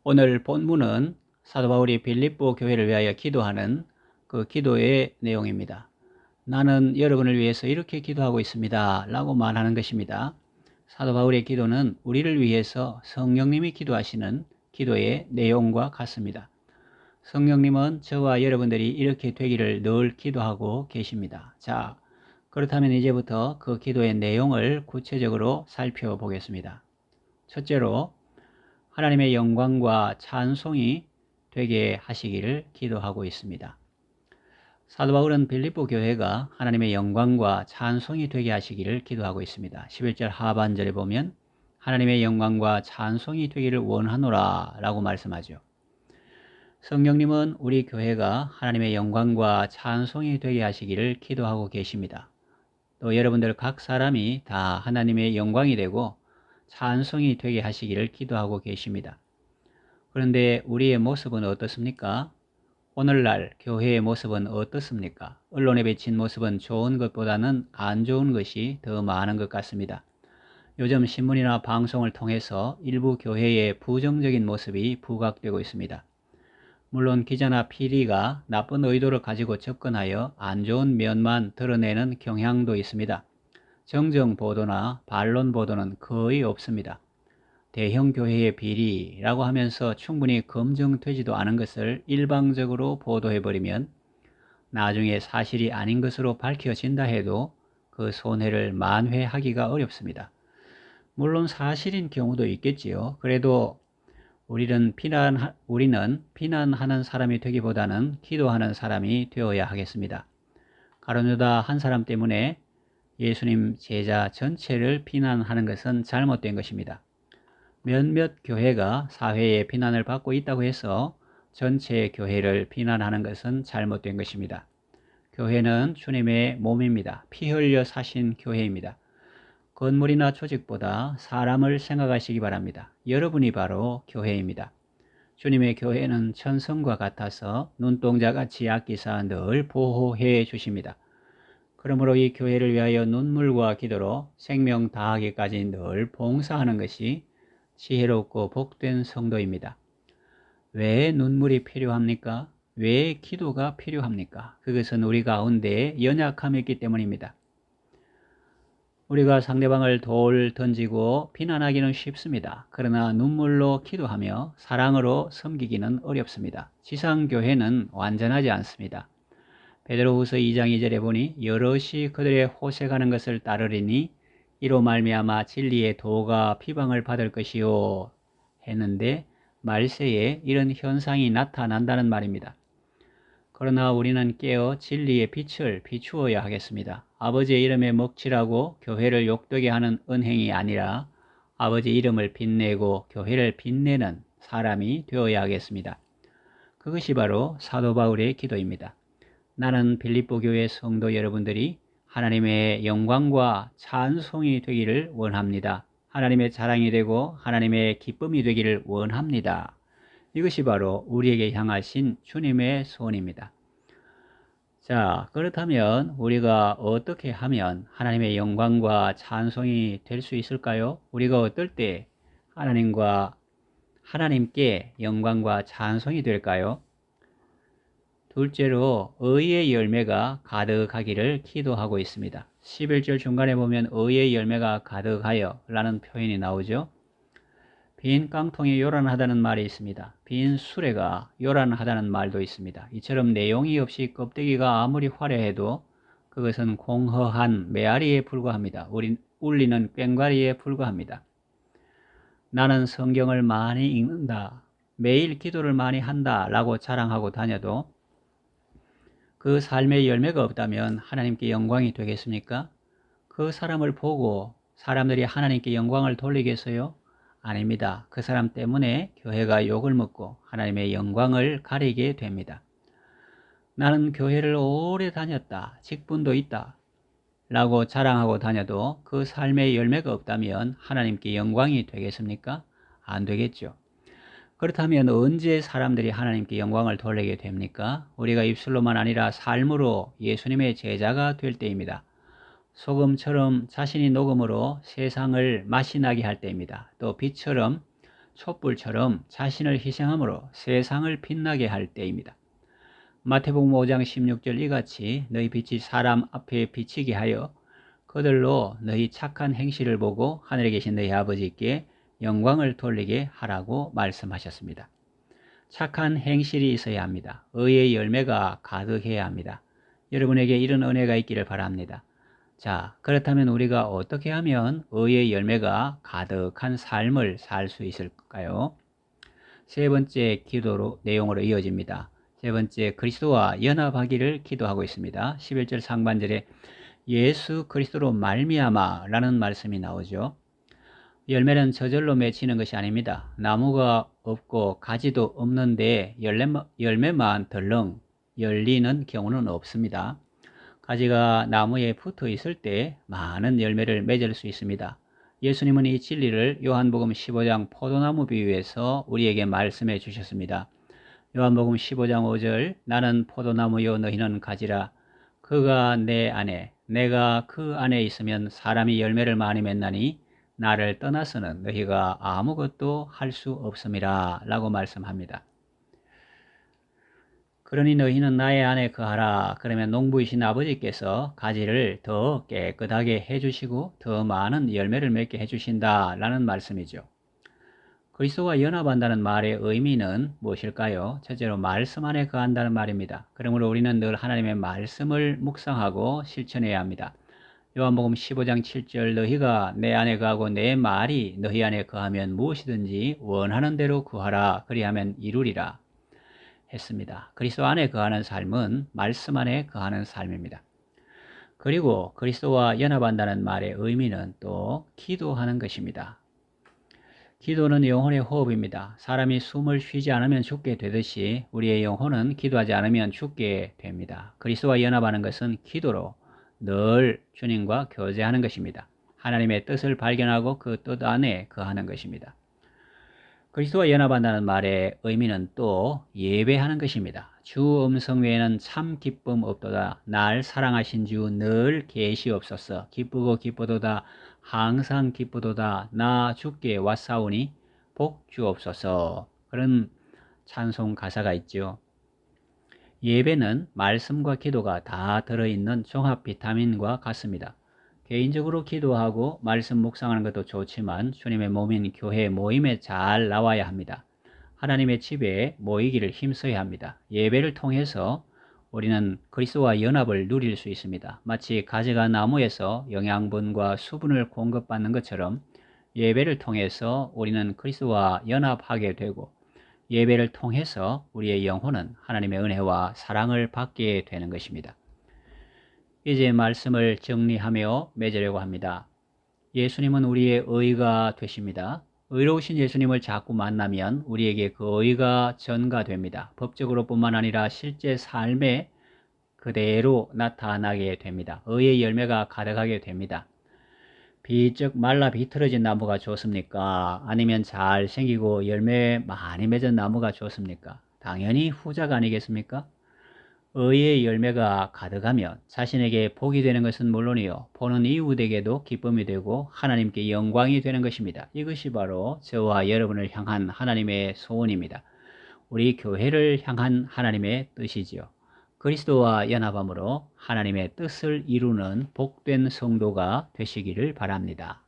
오늘 본문은 사도 바울이 빌립보 교회를 위하여 기도하는 그 기도의 내용입니다. 나는 여러분을 위해서 이렇게 기도하고 있습니다 라고 말하는 것입니다. 사도 바울의 기도는 우리를 위해서 성령님이 기도하시는 기도의 내용과 같습니다. 성령님은 저와 여러분들이 이렇게 되기를 늘 기도하고 계십니다. 자, 그렇다면 이제부터 그 기도의 내용을 구체적으로 살펴보겠습니다. 첫째로 하나님의 영광과 찬송이 되게 하시기를 기도하고 있습니다. 사도 바울은 빌립보 교회가 하나님의 영광과 찬송이 되게 하시기를 기도하고 있습니다. 11절 하반절에 보면 하나님의 영광과 찬송이 되기를 원하노라 라고 말씀하죠. 성령님은 우리 교회가 하나님의 영광과 찬송이 되게 하시기를 기도하고 계십니다. 또 여러분들 각 사람이 다 하나님의 영광이 되고 찬송이 되게 하시기를 기도하고 계십니다. 그런데 우리의 모습은 어떻습니까? 오늘날 교회의 모습은 어떻습니까? 언론에 비친 모습은 좋은 것보다는 안 좋은 것이 더 많은 것 같습니다. 요즘 신문이나 방송을 통해서 일부 교회의 부정적인 모습이 부각되고 있습니다. 물론 기자나 PD가 나쁜 의도를 가지고 접근하여 안 좋은 면만 드러내는 경향도 있습니다. 정정 보도나 반론 보도는 거의 없습니다. 대형 교회의 비리라고 하면서 충분히 검증되지도 않은 것을 일방적으로 보도해버리면 나중에 사실이 아닌 것으로 밝혀진다 해도 그 손해를 만회하기가 어렵습니다. 물론 사실인 경우도 있겠지요. 그래도 우리는 비난하는 사람이 되기보다는 기도하는 사람이 되어야 하겠습니다. 가룟 유다 한 사람 때문에 예수님 제자 전체를 비난하는 것은 잘못된 것입니다. 몇몇 교회가 사회의 비난을 받고 있다고 해서 전체 교회를 비난하는 것은 잘못된 것입니다. 교회는 주님의 몸입니다. 피 흘려 사신 교회입니다. 건물이나 조직보다 사람을 생각하시기 바랍니다. 여러분이 바로 교회입니다. 주님의 교회는 천성과 같아서 눈동자같이 아끼사 늘 보호해 주십니다. 그러므로 이 교회를 위하여 눈물과 기도로 생명 다하기까지 늘 봉사하는 것이 지혜롭고 복된 성도입니다. 왜 눈물이 필요합니까? 왜 기도가 필요합니까? 그것은 우리 가운데 연약함이 있기 때문입니다. 우리가 상대방을 돌 던지고 비난하기는 쉽습니다. 그러나 눈물로 기도하며 사랑으로 섬기기는 어렵습니다. 지상교회는 완전하지 않습니다. 베드로후서 2장 2절에 보니 여럿이 그들의 호색하는 것을 따르리니 이로 말미암아 진리의 도가 비방을 받을 것이요 했는데 말세에 이런 현상이 나타난다는 말입니다. 그러나 우리는 깨어 진리의 빛을 비추어야 하겠습니다. 아버지의 이름에 먹칠하고 교회를 욕되게 하는 은행이 아니라 아버지 이름을 빛내고 교회를 빛내는 사람이 되어야 하겠습니다. 그것이 바로 사도 바울의 기도입니다. 나는 빌립보 교회 성도 여러분들이 하나님의 영광과 찬송이 되기를 원합니다. 하나님의 자랑이 되고 하나님의 기쁨이 되기를 원합니다. 이것이 바로 우리에게 향하신 주님의 소원입니다. 자, 그렇다면 우리가 어떻게 하면 하나님의 영광과 찬송이 될 수 있을까요? 우리가 어떨 때 하나님께 영광과 찬송이 될까요? 둘째로 의의 열매가 가득하기를 기도하고 있습니다. 11절 중간에 보면 의의 열매가 가득하여 라는 표현이 나오죠. 빈 깡통이 요란하다는 말이 있습니다. 빈 수레가 요란하다는 말도 있습니다. 이처럼 내용이 없이 껍데기가 아무리 화려해도 그것은 공허한 메아리에 불과합니다. 울리는 꽹과리에 불과합니다. 나는 성경을 많이 읽는다, 매일 기도를 많이 한다 라고 자랑하고 다녀도 그 삶의 열매가 없다면 하나님께 영광이 되겠습니까? 그 사람을 보고 사람들이 하나님께 영광을 돌리겠어요? 아닙니다. 그 사람 때문에 교회가 욕을 먹고 하나님의 영광을 가리게 됩니다. 나는 교회를 오래 다녔다, 직분도 있다 라고 자랑하고 다녀도 그 삶의 열매가 없다면 하나님께 영광이 되겠습니까? 안 되겠죠. 그렇다면 언제 사람들이 하나님께 영광을 돌리게 됩니까? 우리가 입술로만 아니라 삶으로 예수님의 제자가 될 때입니다. 소금처럼 자신이 녹음으로 세상을 맛이 나게 할 때입니다. 또 빛처럼 촛불처럼 자신을 희생함으로 세상을 빛나게 할 때입니다. 마태복음 5장 16절 이같이 너희 빛이 사람 앞에 비치게 하여 그들로 너희 착한 행실을 보고 하늘에 계신 너희 아버지께 영광을 돌리게 하라고 말씀하셨습니다. 착한 행실이 있어야 합니다. 의의 열매가 가득해야 합니다. 여러분에게 이런 은혜가 있기를 바랍니다. 자, 그렇다면 우리가 어떻게 하면 의의 열매가 가득한 삶을 살 수 있을까요? 세 번째 기도 내용으로 이어집니다. 세 번째, 그리스도와 연합하기를 기도하고 있습니다. 11절 상반절에 예수 그리스도로 말미암아 라는 말씀이 나오죠. 열매는 저절로 맺히는 것이 아닙니다. 나무가 없고 가지도 없는데 열매만 덜렁 열리는 경우는 없습니다. 가지가 나무에 붙어 있을 때 많은 열매를 맺을 수 있습니다. 예수님은 이 진리를 요한복음 15장 포도나무 비유에서 우리에게 말씀해 주셨습니다. 요한복음 15장 5절 나는 포도나무요 너희는 가지라. 그가 내 안에 내가 그 안에 있으면 사람이 열매를 많이 맺나니 나를 떠나서는 너희가 아무것도 할 수 없음이라 라고 말씀합니다. 그러니 너희는 나의 안에 거하라. 그러면 농부이신 아버지께서 가지를 더 깨끗하게 해주시고 더 많은 열매를 맺게 해주신다 라는 말씀이죠. 그리스도와 연합한다는 말의 의미는 무엇일까요? 첫째로 말씀 안에 거한다는 말입니다. 그러므로 우리는 늘 하나님의 말씀을 묵상하고 실천해야 합니다. 요한복음 15장 7절 너희가 내 안에 거하고 내 말이 너희 안에 거하면 무엇이든지 원하는 대로 구하라. 그리하면 이루리라 했습니다. 그리스도 안에 거하는 삶은 말씀 안에 거하는 삶입니다. 그리고 그리스도와 연합한다는 말의 의미는 또 기도하는 것입니다. 기도는 영혼의 호흡입니다. 사람이 숨을 쉬지 않으면 죽게 되듯이 우리의 영혼은 기도하지 않으면 죽게 됩니다. 그리스도와 연합하는 것은 기도로 늘 주님과 교제하는 것입니다. 하나님의 뜻을 발견하고 그 뜻 안에 거하는 것입니다. 그리스도와 연합한다는 말의 의미는 또 예배하는 것입니다. 주 음성 외에는 참 기쁨 없도다. 날 사랑하신 주 늘 계시옵소서. 기쁘고 기쁘도다. 항상 기쁘도다. 나 주께 왔사오니 복 주옵소서. 그런 찬송 가사가 있죠. 예배는 말씀과 기도가 다 들어있는 종합 비타민과 같습니다. 개인적으로 기도하고 말씀 묵상하는 것도 좋지만 주님의 몸인 교회 모임에 잘 나와야 합니다. 하나님의 집에 모이기를 힘써야 합니다. 예배를 통해서 우리는 그리스도와 연합을 누릴 수 있습니다. 마치 가지가 나무에서 영양분과 수분을 공급받는 것처럼 예배를 통해서 우리는 그리스도와 연합하게 되고 예배를 통해서 우리의 영혼은 하나님의 은혜와 사랑을 받게 되는 것입니다. 이제 말씀을 정리하며 맺으려고 합니다. 예수님은 우리의 의가 되십니다. 의로우신 예수님을 자꾸 만나면 우리에게 그 의가 전가됩니다. 법적으로 뿐만 아니라 실제 삶에 그대로 나타나게 됩니다. 의의 열매가 가득하게 됩니다. 비쩍 말라 비틀어진 나무가 좋습니까? 아니면 잘 생기고 열매 많이 맺은 나무가 좋습니까? 당연히 후자가 아니겠습니까? 의의 열매가 가득하면 자신에게 복이 되는 것은 물론이요 보는 이웃에게도 기쁨이 되고 하나님께 영광이 되는 것입니다. 이것이 바로 저와 여러분을 향한 하나님의 소원입니다. 우리 교회를 향한 하나님의 뜻이지요. 그리스도와 연합함으로 하나님의 뜻을 이루는 복된 성도가 되시기를 바랍니다.